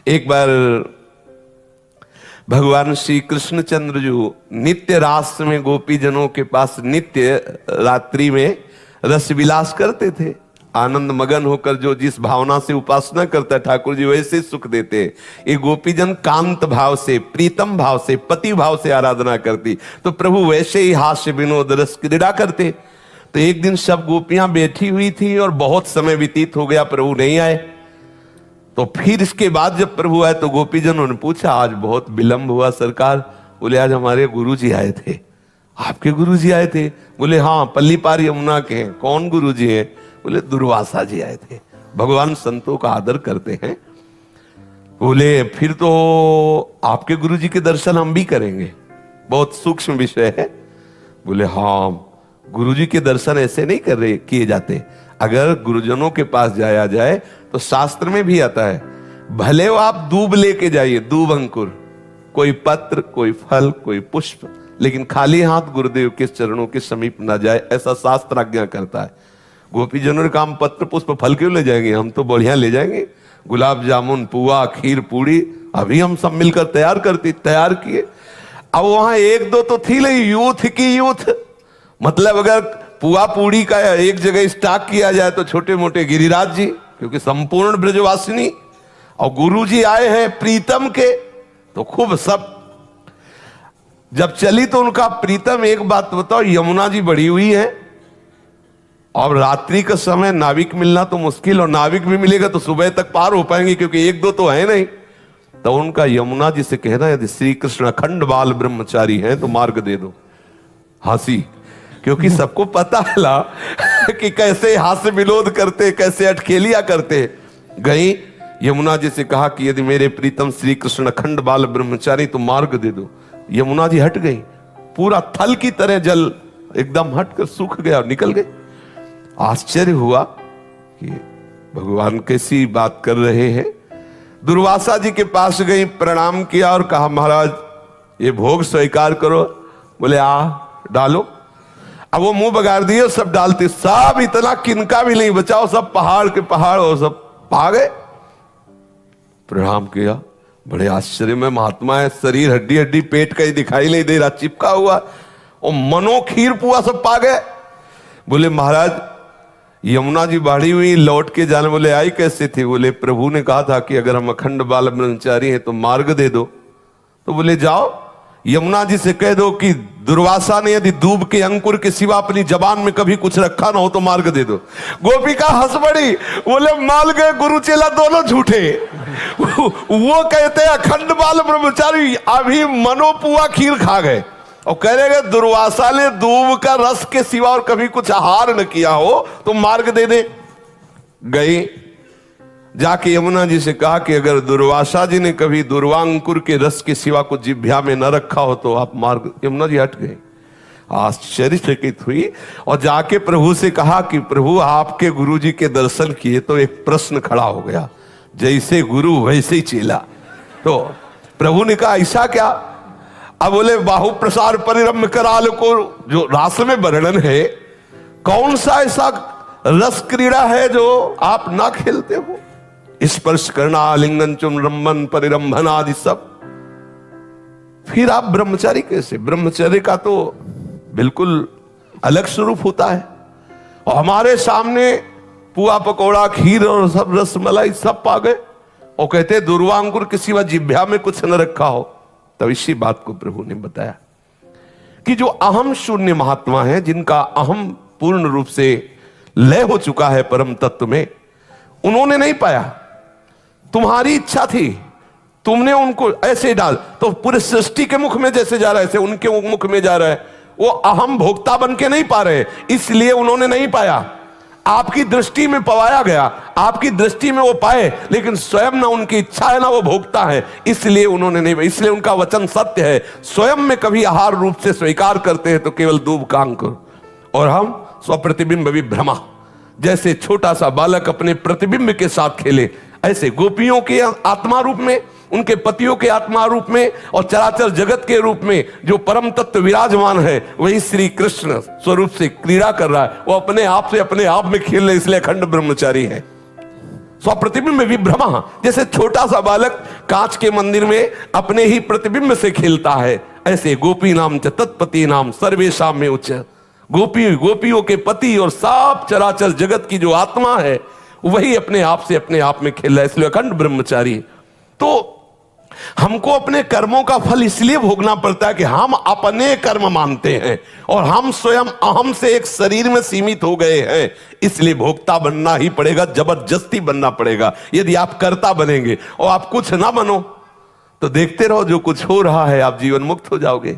एक बार भगवान श्री कृष्णचंद्र जो नित्य रास में गोपी जनों के पास नित्य रात्रि में रस विलास करते थे, आनंद मगन होकर जो जिस भावना से उपासना करता ठाकुर जी वैसे सुख देते। ये गोपीजन कांत भाव से, प्रीतम भाव से, पति भाव से आराधना करती, तो प्रभु वैसे ही हास्य विनोद रस क्रीड़ा करते। तो एक दिन सब गोपियां बैठी हुई थी और बहुत समय व्यतीत हो गया, प्रभु नहीं आए। तो फिर इसके बाद जब प्रभु आए तो गोपीजनों ने पूछा, आज बहुत विलंब हुआ सरकार। बोले, आज हमारे गुरुजी आए थे। आपके गुरुजी आए थे? बोले, हाँ, पल्ली पार यमुना के हैं। कौन गुरुजी हैं? बोले, दुर्वासा जी आए थे। भगवान संतों का आदर करते हैं। बोले, फिर तो आपके गुरुजी के दर्शन हम भी करेंगे, बहुत सूक्ष्म विषय है। बोले, हाँ, गुरुजी के दर्शन ऐसे नहीं कर रहे किए जाते। अगर गुरुजनों के पास जाया जाए तो शास्त्र में भी आता है, भले वो आप दूब लेके जाइए, दूब अंकुर, कोई पत्र, कोई फल, कोई पुष्प, लेकिन खाली हाथ गुरुदेव के चरणों के समीप ना जाए, ऐसा शास्त्र आज्ञा करता है। गोपीजनों ने कहा, पत्र पुष्प फल क्यों ले जाएंगे, हम तो बढ़िया ले जाएंगे, गुलाब जामुन, पुआ, खीर, पूड़ी, अभी हम सब मिलकर तैयार किए। अब वहां एक दो तो थी नहीं, यूथ की यूथ, मतलब अगर पुआ पूड़ी का एक जगह स्टॉक किया जाए तो छोटे मोटे गिरिराज जी, क्योंकि संपूर्ण ब्रजवासिनी, और गुरुजी आए हैं प्रीतम के, तो खूब सब जब चली तो उनका प्रीतम, एक बात बताओ, यमुना जी बढ़ी हुई है और रात्रि का समय नाविक मिलना तो मुश्किल, और नाविक भी मिलेगा तो सुबह तक पार हो पाएंगे, क्योंकि एक दो तो है नहीं। तो उनका यमुना जी से कहना, यदि श्री कृष्ण अखंड बाल ब्रह्मचारी हैं तो मार्ग दे दो। हंसी, क्योंकि सबको पता है कि कैसे हास्य विनोद करते, कैसे अटखेलिया करते। गई यमुना जी से कहा कि यदि मेरे प्रीतम श्री कृष्ण अखंड बाल ब्रह्मचारी तो मार्ग दे दो। यमुना जी हट गई, पूरा थल की तरह जल एकदम हटकर सूख गया और निकल गए। आश्चर्य हुआ कि भगवान कैसी बात कर रहे हैं। दुर्वासा जी के पास गई, प्रणाम किया और कहा, महाराज ये भोग स्वीकार करो। बोले, आ डालो। अब वो मुंह बगाड़ दिए, सब डालते, सब इतना किनका भी नहीं बचाओ, सब पहाड़ के पहाड़ और सब पा गए। प्रणाम किया, बड़े आश्चर्य में महात्मा है, शरीर हड्डी हड्डी, पेट कहीं दिखाई नहीं दे रहा, चिपका हुआ, और मनो खीर पुआ सब पा गए। बोले, महाराज यमुना जी बाढ़ी हुई, लौट के जाने। बोले, आई कैसे थी? बोले, प्रभु ने कहा था कि अगर हम अखंड बाल ब्रह्मचारी हैं तो मार्ग दे दो। तो बोले, जाओ यमुना जी से कह दो कि दुर्वासा ने यदि दूब के अंकुर के सिवा अपनी जबान में कभी कुछ रखा ना हो तो मार्ग दे दो। गोपिका हंस पड़ी, बोले, मान गए गुरु चेला दोनों झूठे। वो कहते हैं अखंड बाल ब्रह्मचारी, अभी मनोपुआ खीर खा गए, और कह रहे दुर्वासा ने दूब का रस के सिवा और कभी कुछ आहार न किया हो तो मार्ग दे दे। गई, जाके यमुना जी से कहा कि अगर दुर्वासा जी ने कभी दुर्वांकुर के रस के सिवा कुछ जिह्वा में न रखा हो तो आप मार्ग। यमुना जी हट गए, आश्चर्यचकित हुई और जाके प्रभु से कहा कि प्रभु आपके गुरु जी के दर्शन किए तो एक प्रश्न खड़ा हो गया, जैसे गुरु वैसे ही चेला। तो प्रभु ने कहा, ऐसा क्या? अब बोले, बाहु प्रसार परिरम्य कराल को जो रास में वर्णन है, कौन सा ऐसा रस क्रीड़ा है जो आप ना खेलते हो? स्पर्श करना, आलिंगन, चुम्बन, परिरंभन आदि सब। फिर आप ब्रह्मचारी कैसे? ब्रह्मचर्य का तो बिल्कुल अलग स्वरूप होता है। और हमारे सामने पुआ पकौड़ा, खीर और सब रसमलाई सब पा गए, और कहते दुर्वांकुर किसी व जिह्वा में कुछ न रखा हो। तब इसी बात को प्रभु ने बताया कि जो अहम शून्य महात्मा है, जिनका अहम पूर्ण रूप से लय हो चुका है परम तत्व में, उन्होंने नहीं पाया। तुम्हारी इच्छा थी, तुमने उनको ऐसे डाल, तो पूरे सृष्टि के मुख में जैसे जा रहा है ऐसे उनके मुख में जा रहा है। वो अहम भोक्ता बन के नहीं पा रहे, इसलिए उन्होंने नहीं पाया। आपकी दृष्टि में पवाया गया, आपकी दृष्टि में वो पाए, लेकिन स्वयं ना उनकी इच्छा है ना वो भोक्ता है, इसलिए उन्होंने नहीं। इसलिए उनका वचन सत्य है, स्वयं में कभी आहार रूप से स्वीकार करते हैं तो केवल दूब का अंकुर, और हम स्वप्रतिबिंब विभ्रमा, जैसे छोटा सा बालक अपने प्रतिबिंब के साथ खेले, ऐसे गोपियों के आत्मा रूप में, उनके पतियों के आत्मा रूप में, और चराचर जगत के रूप में जो परम तत्व विराजमान है, वही श्री कृष्ण स्वरूप से क्रीड़ा कर रहा है। वो अपने आप से अपने आप में खेल रहे, इसलिए अखंड ब्रह्मचारी है। स्वप्रतिबिंब विभ्रमा, जैसे छोटा सा बालक कांच के मंदिर में अपने ही प्रतिबिंब से खेलता है, ऐसे गोपी नाम च तत्पति नाम सर्वेशाम में उच्च। गोपियों के पति और सब चराचर जगत की जो आत्मा है वही अपने आप से अपने आप में खेल रहा है, इसलिए अखंड ब्रह्मचारी। तो हमको अपने कर्मों का फल इसलिए भोगना पड़ता है कि हम अपने कर्म मानते हैं और हम स्वयं अहम से एक शरीर में सीमित हो गए हैं, इसलिए भोक्ता बनना ही पड़ेगा, जबरदस्ती बनना पड़ेगा। यदि आप कर्ता बनेंगे और आप कुछ ना बनो तो देखते रहो जो कुछ हो रहा है, आप जीवन मुक्त हो जाओगे।